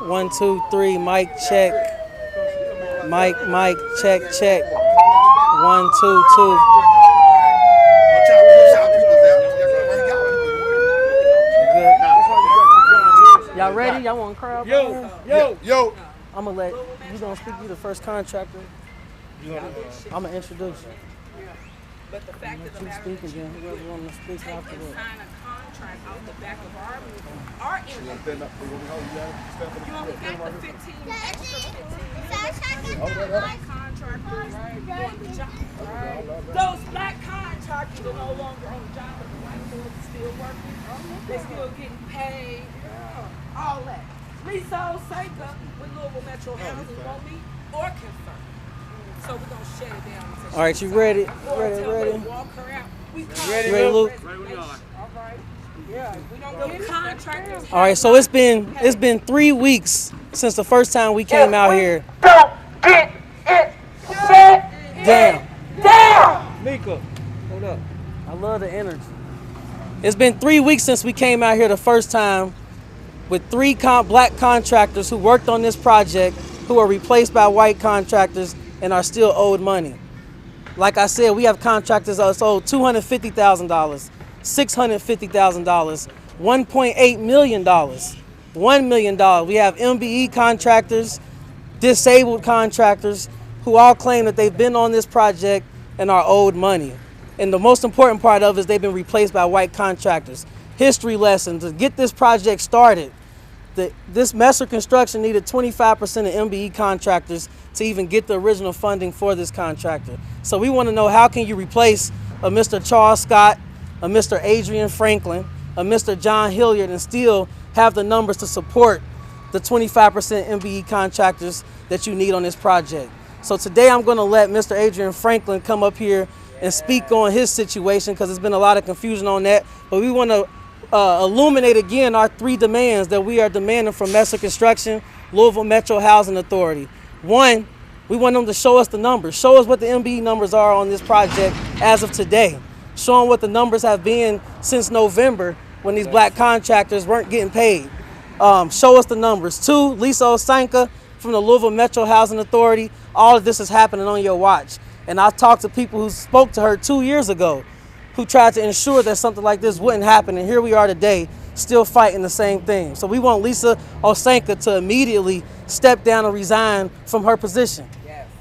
1, 2, 3, mic check. Mic, check, check. 1, 2, 2. Good. Y'all ready? Y'all want crowd? Yo. I'm gonna let you gonna speak. You the first contractor. I'm gonna introduce you. But the fact of the matter Speak again. Whoever want to speak they can afterwards. sign a contract out the back of our entry. You only got the 15 extra 15 black contractors on the job. Right? Those black contractors are no longer on the job, but the white boys are still working. They still getting paid. All that. Lisa Osaka with Louisville Metro Housing won't meet or confirm. So we're gonna shut it down. All right, you ready? Ready? Walk her out. Ready, Luke? Ready, we are. All right. Yeah, we don't get contractors. All right, so it's been 3 weeks since the first time we came out here. Don't get it shut down. Mika, hold up. I love the energy. It's been 3 weeks since we came out here the first time with 3 black contractors who worked on this project who are replaced by white contractors and are still owed money. Like I said, we have contractors that's owed $250,000, $650,000, $1.8 million, $1 million. We have MBE contractors, disabled contractors who all claim that they've been on this project and are owed money. And the most important part of it is they've been replaced by white contractors. History lesson, to get this project started, this Messer Construction needed 25% of MBE contractors to even get the original funding for this contractor. So we want to know, how can you replace a Mr. Charles Scott, a Mr. Adrian Franklin, a Mr. John Hilliard, and still have the numbers to support the 25% MBE contractors that you need on this project. So today I'm going to let Mr. Adrian Franklin come up here and speak on his situation, because there's been a lot of confusion on that. But we want to illuminate again our 3 demands that we are demanding from Messer Construction, Louisville Metro Housing Authority. 1, we want them to show us the numbers. Show us what the MBE numbers are on this project as of today. Show them what the numbers have been since November when these black contractors weren't getting paid. Show us the numbers. 2, Lisa Osanka from the Louisville Metro Housing Authority. All of this is happening on your watch. And I talked to people who spoke to her 2 years ago who tried to ensure that something like this wouldn't happen. And here we are today, still fighting the same thing. So we want Lisa Osanka to immediately step down and resign from her position.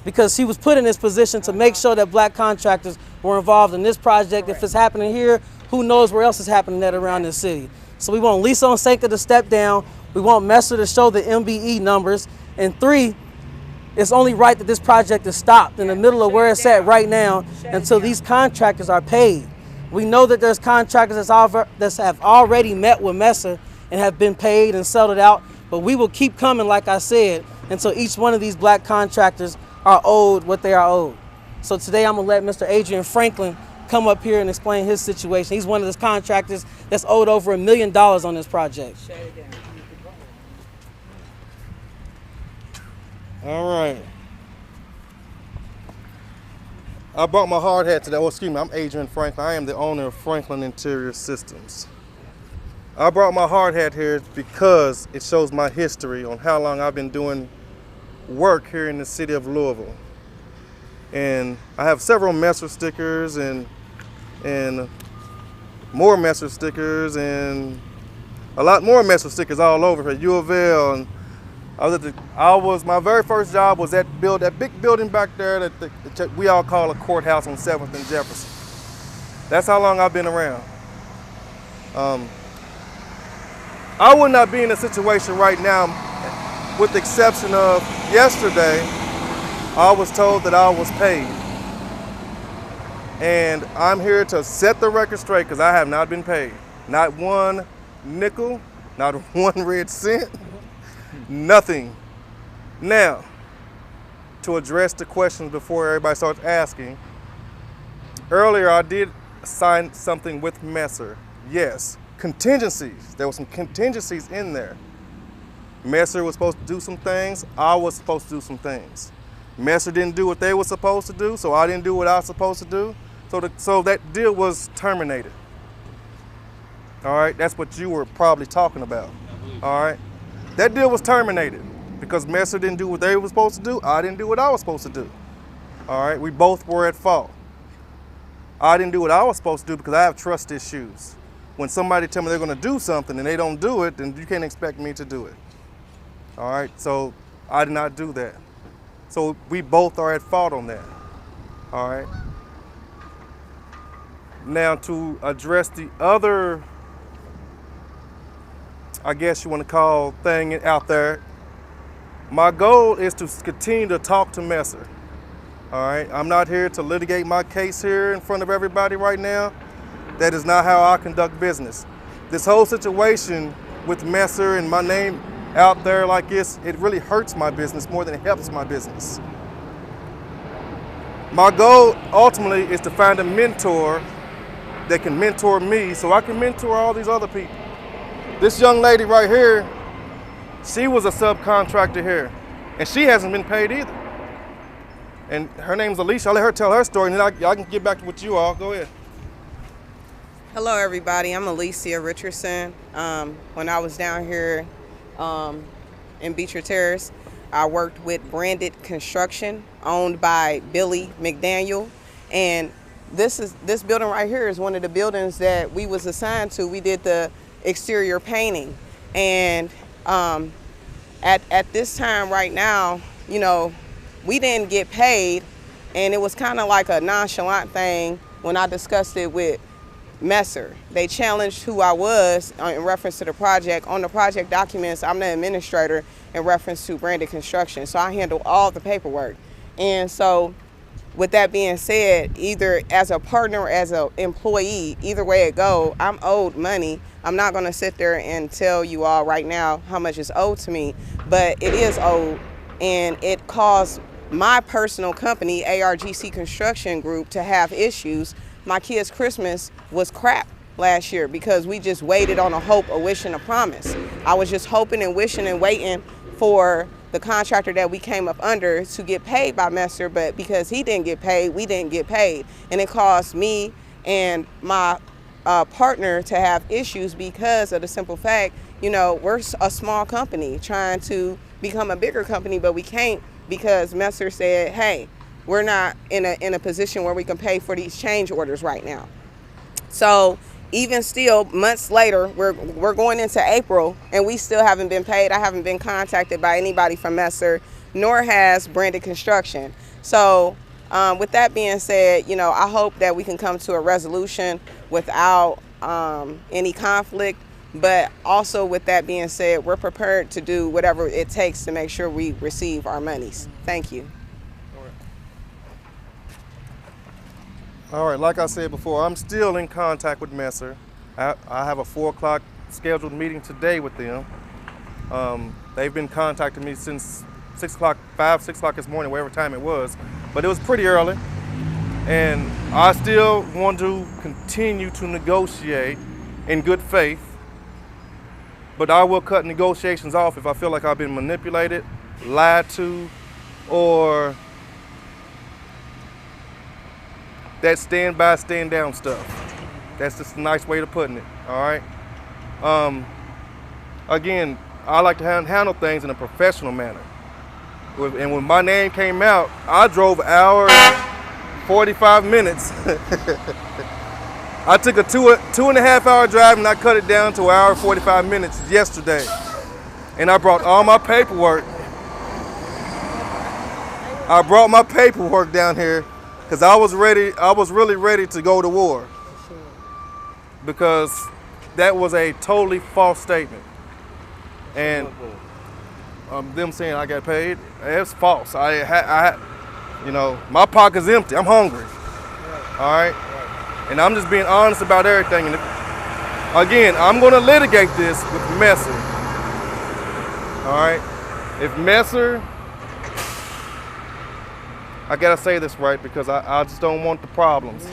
Because she was put in this position to make sure that black contractors were involved in this project. If it's happening here, who knows where else is happening that around this city. So we want Lisa Osanka to step down. We want Messer to show the MBE numbers. And 3, it's only right that this project is stopped in the middle of where it's at right now until these contractors are paid. We know that there's contractors that have already met with Messer and have been paid and settled out, but we will keep coming, like I said, until each one of these black contractors are owed what they are owed. So today I'm gonna let Mr. Adrian Franklin come up here and explain his situation. He's one of those contractors that's owed over $1 million on this project. All right. I brought my hard hat today. Oh, excuse me, I'm Adrian Franklin. I am the owner of Franklin Interior Systems. I brought my hard hat here because it shows my history on how long I've been doing work here in the city of Louisville. And I have several Messer stickers and more Messer stickers and a lot more Messer stickers all over here. U of L, and my very first job was that big building back there that we all call a courthouse on 7th and Jefferson. That's how long I've been around. I would not be in a situation right now, with the exception of yesterday, I was told that I was paid. And I'm here to set the record straight, because I have not been paid. Not one nickel, not one red cent. Nothing. Now, to address the questions before everybody starts asking, earlier I did sign something with Messer. Yes, contingencies. There were some contingencies in there. Messer was supposed to do some things. I was supposed to do some things. Messer didn't do what they were supposed to do, so I didn't do what I was supposed to do. So that deal was terminated. All right, that's what you were probably talking about. All right. That deal was terminated because Messer didn't do what they were supposed to do. I didn't do what I was supposed to do. All right, we both were at fault. I didn't do what I was supposed to do because I have trust issues. When somebody tell me they're gonna do something and they don't do it, then you can't expect me to do it. All right, so I did not do that. So we both are at fault on that. All right. Now to address the other, I guess you want to call thing out there, my goal is to continue to talk to Messer. All right, I'm not here to litigate my case here in front of everybody right now. That is not how I conduct business. This whole situation with Messer and my name out there like this, it really hurts my business more than it helps my business. My goal ultimately is to find a mentor that can mentor me so I can mentor all these other people. This young lady right here, she was a subcontractor here, and she hasn't been paid either. And her name's Alicia. I'll let her tell her story, and then I can get back with you all. Go ahead. Hello, everybody. I'm Alicia Richardson. When I was down here in Beecher Terrace, I worked with Branded Construction, owned by Billy McDaniel, and this building right here is one of the buildings that we was assigned to. We did the exterior painting, and at this time right now, you know, we didn't get paid, and it was kind of like a nonchalant thing when I discussed it with Messer. They challenged who I was in reference to the project. On the project documents, I'm the administrator in reference to Branded Construction, so I handle all the paperwork. And so with that being said, either as a partner or as an employee, either way it go, I'm owed money. I'm not going to sit there and tell you all right now how much is owed to me, but it is owed, and it caused my personal company, ARGC Construction Group, to have issues. My kids' Christmas was crap last year because we just waited on a hope, a wish, and a promise. I was just hoping and wishing and waiting for the contractor that we came up under to get paid by Messer, but because he didn't get paid, we didn't get paid. And it caused me and my partner to have issues because of the simple fact, you know, we're a small company trying to become a bigger company, but we can't because Messer said, hey, we're not in a position where we can pay for these change orders right now. So even still, months later, we're going into April, and we still haven't been paid. I haven't been contacted by anybody from Messer, nor has Branded Construction. So with that being said, you know, I hope that we can come to a resolution without any conflict. But also with that being said, we're prepared to do whatever it takes to make sure we receive our monies. Thank you. All right, like I said before, I'm still in contact with Messer. I have a 4 o'clock scheduled meeting today with them. They've been contacting me since 6 o'clock, 6 o'clock this morning, whatever time it was, but it was pretty early. And I still want to continue to negotiate in good faith, but I will cut negotiations off if I feel like I've been manipulated, lied to, or that stand by, stand down stuff. That's just a nice way of putting it, all right? Again, I like to handle things in a professional manner. And when my name came out, I drove an hour and 45 minutes. I took a two and a half hour drive and I cut it down to an hour and 45 minutes yesterday. And I brought all my paperwork. I brought my paperwork down here because I was really ready to go to war. Because that was a totally false statement. And them saying I got paid, it's false. You know, my pocket's empty, I'm hungry, all right? And I'm just being honest about everything. And again, I'm gonna litigate this with Messer, all right? If Messer, I gotta say this right because I just don't want the problems.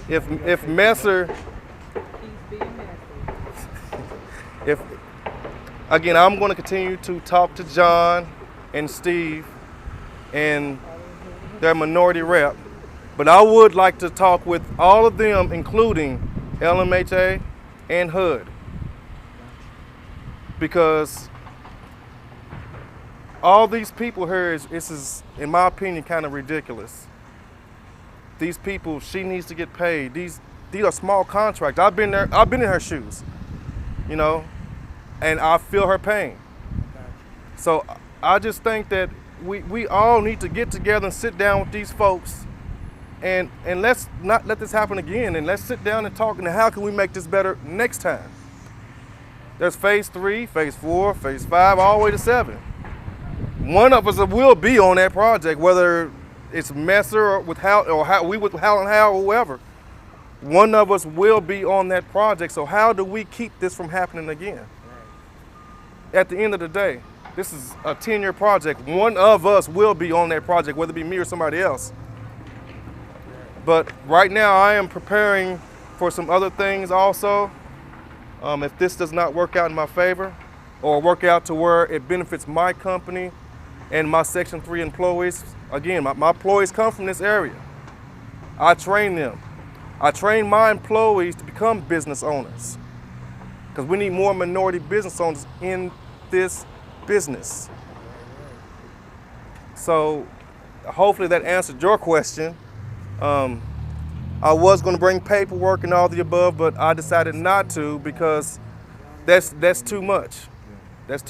If Messer, again, I'm gonna continue to talk to John and Steve and their minority rep, but I would like to talk with all of them, including LMHA and HUD, because all these people here is, in my opinion, kind of ridiculous. These people, she needs to get paid. These are small contracts. I've been there. I've been in her shoes, you know, and I feel her pain. So I just think that we all need to get together and sit down with these folks, and let's not let this happen again. And let's sit down and talk. And how can we make this better next time? There's phase 3, phase 4, phase 5, all the way to 7. One of us will be on that project, whether it's Messer or with Hal, or we with Hal and Hal or whoever. One of us will be on that project. So how do we keep this from happening again? At the end of the day, this is a 10-year project. One of us will be on that project, whether it be me or somebody else. But right now, I am preparing for some other things also. If this does not work out in my favor, or work out to where it benefits my company and my Section 3 employees. Again, my employees come from this area. I train them. I train my employees to become business owners, because we need more minority business owners in this business. So hopefully that answered your question. I was going to bring paperwork and all the above, but I decided not to, because that's too much.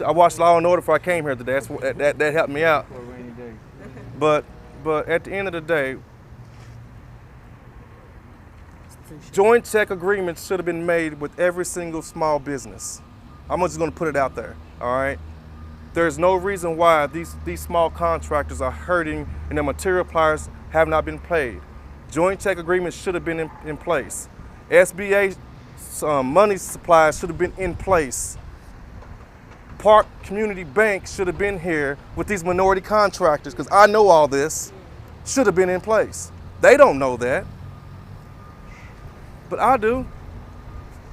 I watched Law and Order before I came here today. That helped me out. But at the end of the day, joint check agreements should have been made with every single small business. I'm just going to put it out there. All right. There's no reason why these small contractors are hurting and their material suppliers have not been paid. Joint check agreements should have been in place. SBA money supplies should have been in place. Park Community Bank should have been here with these minority contractors, because I know all this should have been in place. They don't know that, but I do.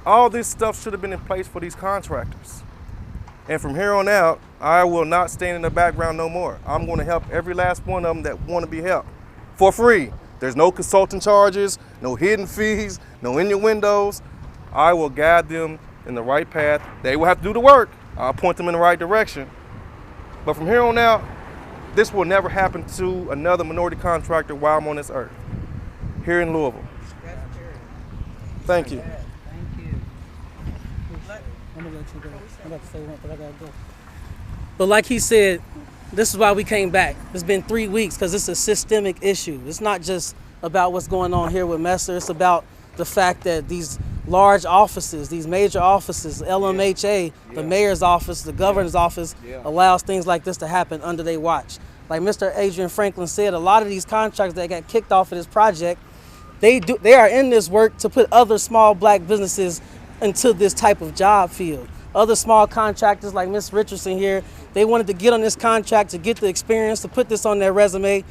All this stuff should have been in place for these contractors. And from here on out, I will not stand in the background no more. I'm going to help every last one of them that want to be helped for free. There's no consulting charges, no hidden fees, no innuendos. I will guide them in the right path. They will have to do the work. I'll point them in the right direction. But from here on out, this will never happen to another minority contractor while I'm on this earth, here in Louisville. Thank you. I'm gonna let you go. I'm about to say one, but I gotta go. But like he said, this is why we came back. It's been 3 weeks, because it's a systemic issue. It's not just about what's going on here with Messer. It's about the fact that these large offices, these major offices, LMHA, the mayor's office, the governor's office, allows things like this to happen under their watch. Like Mr. Adrian Franklin said, a lot of these contractors that got kicked off of this project, they are in this work to put other small black businesses into this type of job field. Other small contractors like Ms. Richardson here, they wanted to get on this contract to get the experience, to put this on their resume,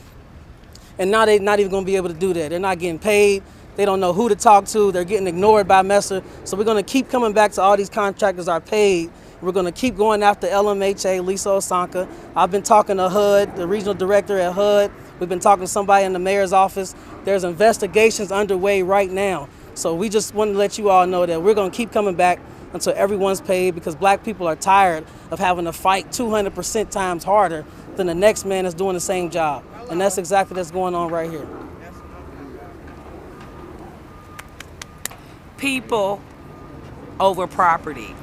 and now they're not even gonna be able to do that. They're not getting paid. They don't know who to talk to. They're getting ignored by Messer. So we're gonna keep coming back to all these contractors are paid. We're gonna keep going after LMHA, Lisa Osanka. I've been talking to HUD, the regional director at HUD. We've been talking to somebody in the mayor's office. There's investigations underway right now. So we just want to let you all know that we're gonna keep coming back until everyone's paid, because black people are tired of having to fight 200% times harder than the next man that's doing the same job. And that's exactly what's going on right here. People over property.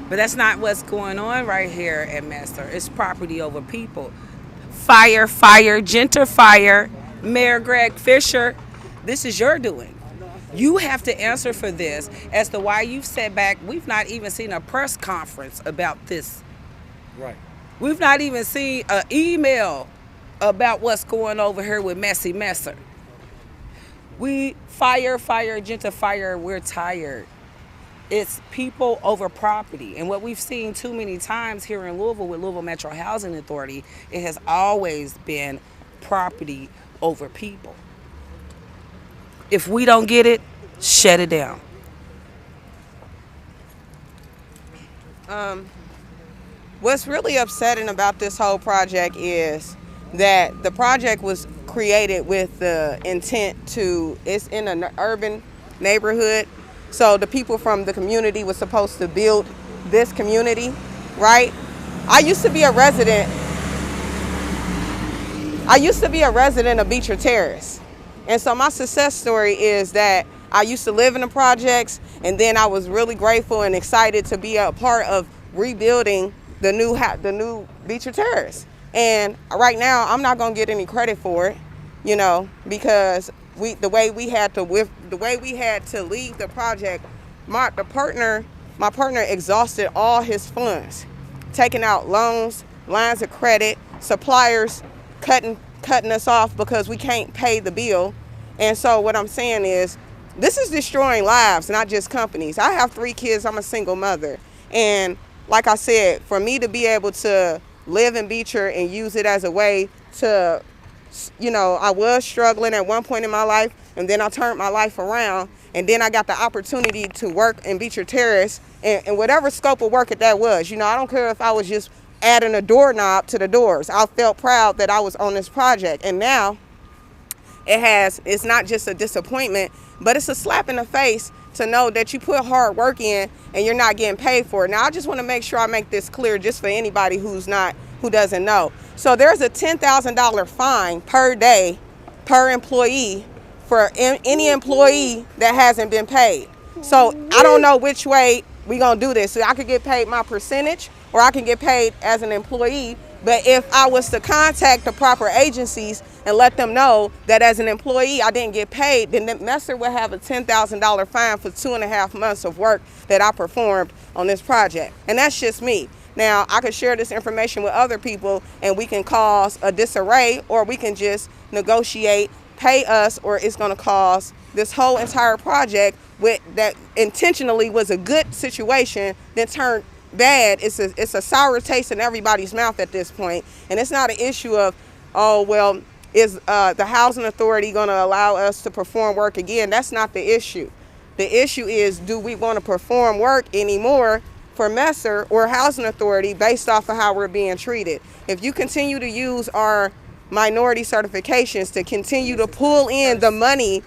But that's not what's going on right here at Messer. It's property over people. Fire, gentrifier, Mayor Greg Fisher, this is your doing. You have to answer for this as to why you've sat back. We've not even seen a press conference about this. Right. We've not even seen an email about what's going over here with Messy Messer. We fire, gentrifier, we're tired. It's people over property. And what we've seen too many times here in Louisville with Louisville Metro Housing Authority, it has always been property over people. If we don't get it, shut it down. What's really upsetting about this whole project is that the project was created with the intent to, it's in an urban neighborhood, so the people from the community were supposed to build this community, right? I used to be a resident I used to be a resident of Beecher Terrace. And so my success story is that I used to live in the projects, and then I was really grateful and excited to be a part of rebuilding the new Beecher Terrace. And right now, I'm not gonna get any credit for it, you know, because the way we had to leave the project, my partner exhausted all his funds, taking out loans, lines of credit, suppliers cutting us off because we can't pay the bill. And so what I'm saying is, this is destroying lives, not just companies. I have 3 kids, I'm a single mother. And like I said, for me to be able to live in Beecher and use it as a way to, you know, I was struggling at one point in my life, and then I turned my life around, and then I got the opportunity to work in Beecher Terrace, and whatever scope of work that was. You know, I don't care if I was just adding a doorknob to the doors. I felt proud that I was on this project. And now it's not just a disappointment, but it's a slap in the face to know that you put hard work in and you're not getting paid for it. Now, I just want to make sure I make this clear just for anybody who doesn't know. So there's a $10,000 fine per day per employee for any employee that hasn't been paid. So I don't know which way we're going to do this. So I could get paid my percentage, or I can get paid as an employee. But if I was to contact the proper agencies and let them know that as an employee I didn't get paid, then Messer would have a $10,000 fine for 2.5 months of work that I performed on this project. And that's just me. Now, I could share this information with other people and we can cause a disarray, or we can just negotiate, pay us, or it's going to cause this whole entire project that intentionally was a good situation then turned bad. It's a sour taste in everybody's mouth at this point. And it's not an issue of, oh, well, is the housing authority going to allow us to perform work again? That's not the issue. The issue is, do we want to perform work anymore for Messer or housing authority based off of how we're being treated? If you continue to use our minority certifications to continue to pull in the money,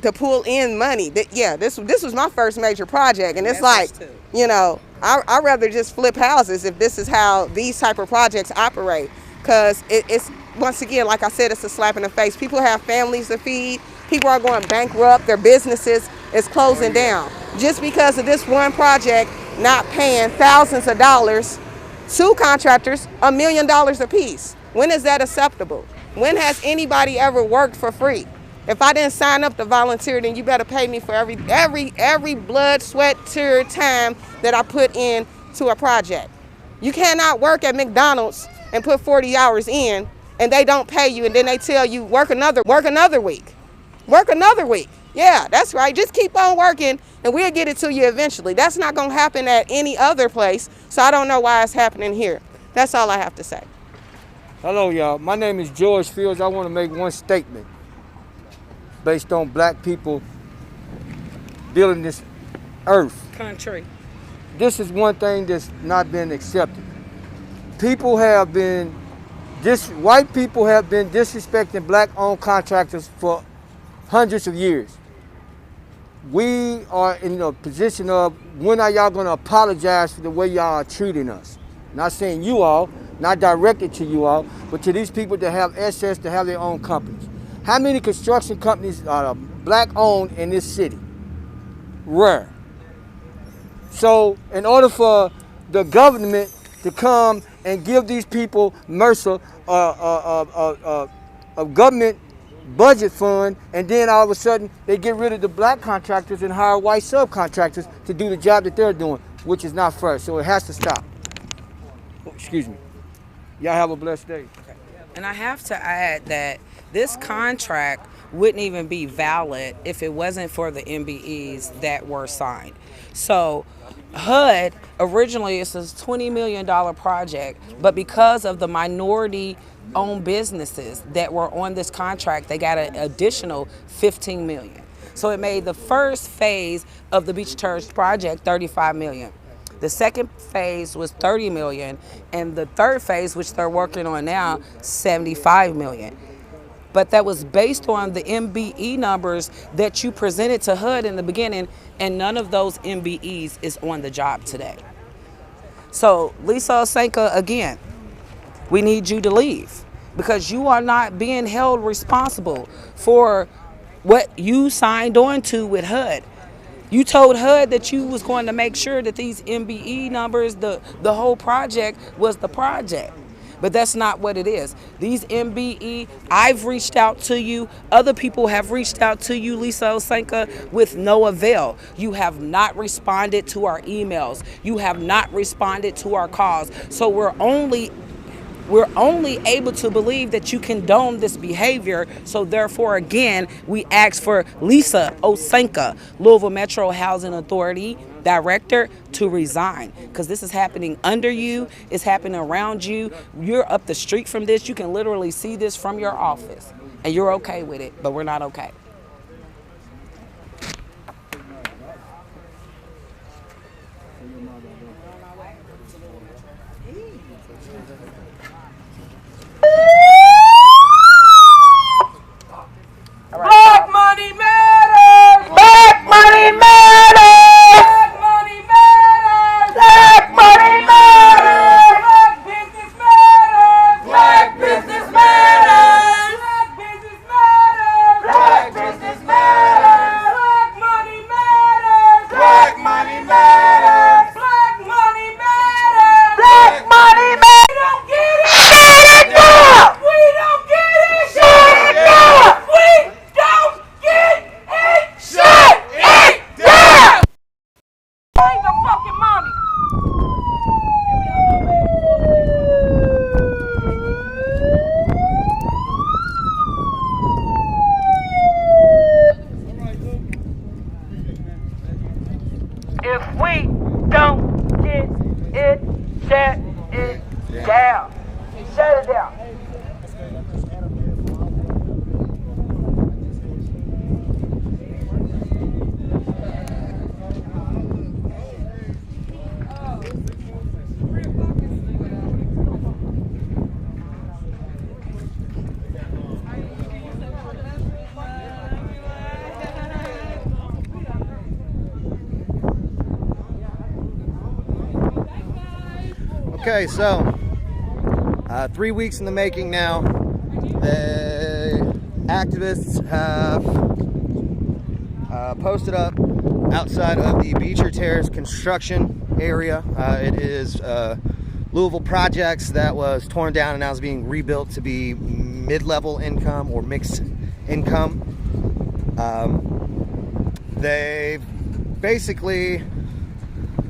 this was my first major project, and it's like, you know, I'd rather just flip houses if this is how these type of projects operate, because it's, once again, like I said, it's a slap in the face. People have families to feed. People are going bankrupt. Their businesses is closing down just because of this one project not paying thousands of dollars to contractors, $1 million a piece. When is that acceptable? When has anybody ever worked for free? If I didn't sign up to volunteer, then you better pay me for every blood, sweat, tear, time that I put in to a project. You cannot work at McDonald's and put 40 hours in and they don't pay you, and then they tell you work another week. Work another week. Yeah, that's right. Just keep on working and we'll get it to you eventually. That's not going to happen at any other place, so I don't know why it's happening here. That's all I have to say. Hello, y'all. My name is George Fields. I want to make one statement based on black people building this earth. Country. This is one thing that's not been accepted. White people have been disrespecting black-owned contractors for hundreds of years. We are in a position of, when are y'all gonna apologize for the way y'all are treating us? Not saying you all, not directed to you all, but to these people that have access to have their own companies. How many construction companies are black-owned in this city? Rare. So in order for the government to come and give these people Mercer a government budget fund, and then all of a sudden they get rid of the black contractors and hire white subcontractors to do the job that they're doing, which is not fair. So it has to stop. Excuse me. Y'all have a blessed day. And I have to add that this contract wouldn't even be valid if it wasn't for the MBEs that were signed. So HUD, originally it's a $20 million project, but because of the minority-owned businesses that were on this contract, they got an additional $15 million. So it made the first phase of the Beecher Terrace project $35 million. The second phase was $30 million, and the third phase, which they're working on now, $75 million. But that was based on the MBE numbers that you presented to HUD in the beginning, and none of those MBEs is on the job today. So Lisa Osenka, again, we need you to leave. because you are not being held responsible for what you signed on to with HUD. You told HUD that you was going to make sure that these MBE numbers, the whole project was the project. But that's not what it is. These MBE, I've reached out to you. Other people have reached out to you, Lisa Osenka, with no avail. You have not responded to our emails. You have not responded to our calls. So we're only able to believe that you condone this behavior. So therefore, again, we ask for Lisa Osenka, Louisville Metro Housing Authority Director, to resign, because this is happening under you. It's happening around you. You're up the street from this. You can literally see this from your office, and you're okay with it, but we're not okay. Black money matters! Black money matters! Black money matters! Black money matters! Black business matters! Black business matters! Black business matters! Black business matters! Black money matters! Black money matters! Black money matters! Black money matters! We don't get it! Shut it down! We don't get it! Shut it down! We don't get it! Shut it down! Bring the fucking money! If we don't get it, shut it down. Shut it down. Okay, so 3 weeks in the making now. The activists have posted up outside of the Beecher Terrace construction area. It is Louisville Projects that was torn down and now is being rebuilt to be mid-level income or mixed income. They've basically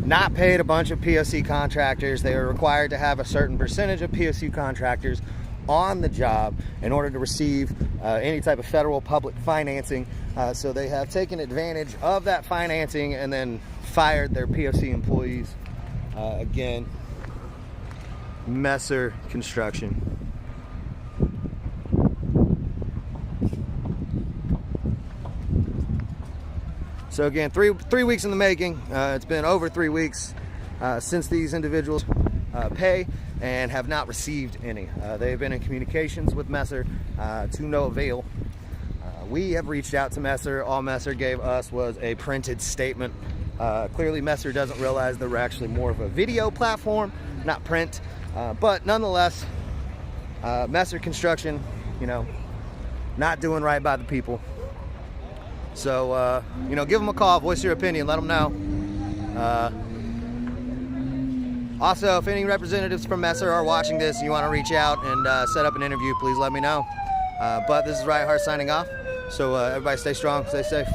not paid a bunch of POC contractors. They are required to have a certain percentage of POC contractors on the job in order to receive any type of federal public financing. So they have taken advantage of that financing and then fired their POC employees. Again, Messer Construction. So again, three weeks in the making. It's been over 3 weeks since these individuals pay and have not received any. They've been in communications with Messer to no avail. We have reached out to Messer. All Messer gave us was a printed statement. Clearly Messer doesn't realize that we're actually more of a video platform, not print. But nonetheless, Messer Construction, you know, not doing right by the people. So, you know, give them a call, voice your opinion, let them know. Also, if any representatives from Messer are watching this and you want to reach out and set up an interview, please let me know. But this is Riot Heart signing off. So everybody stay strong, stay safe.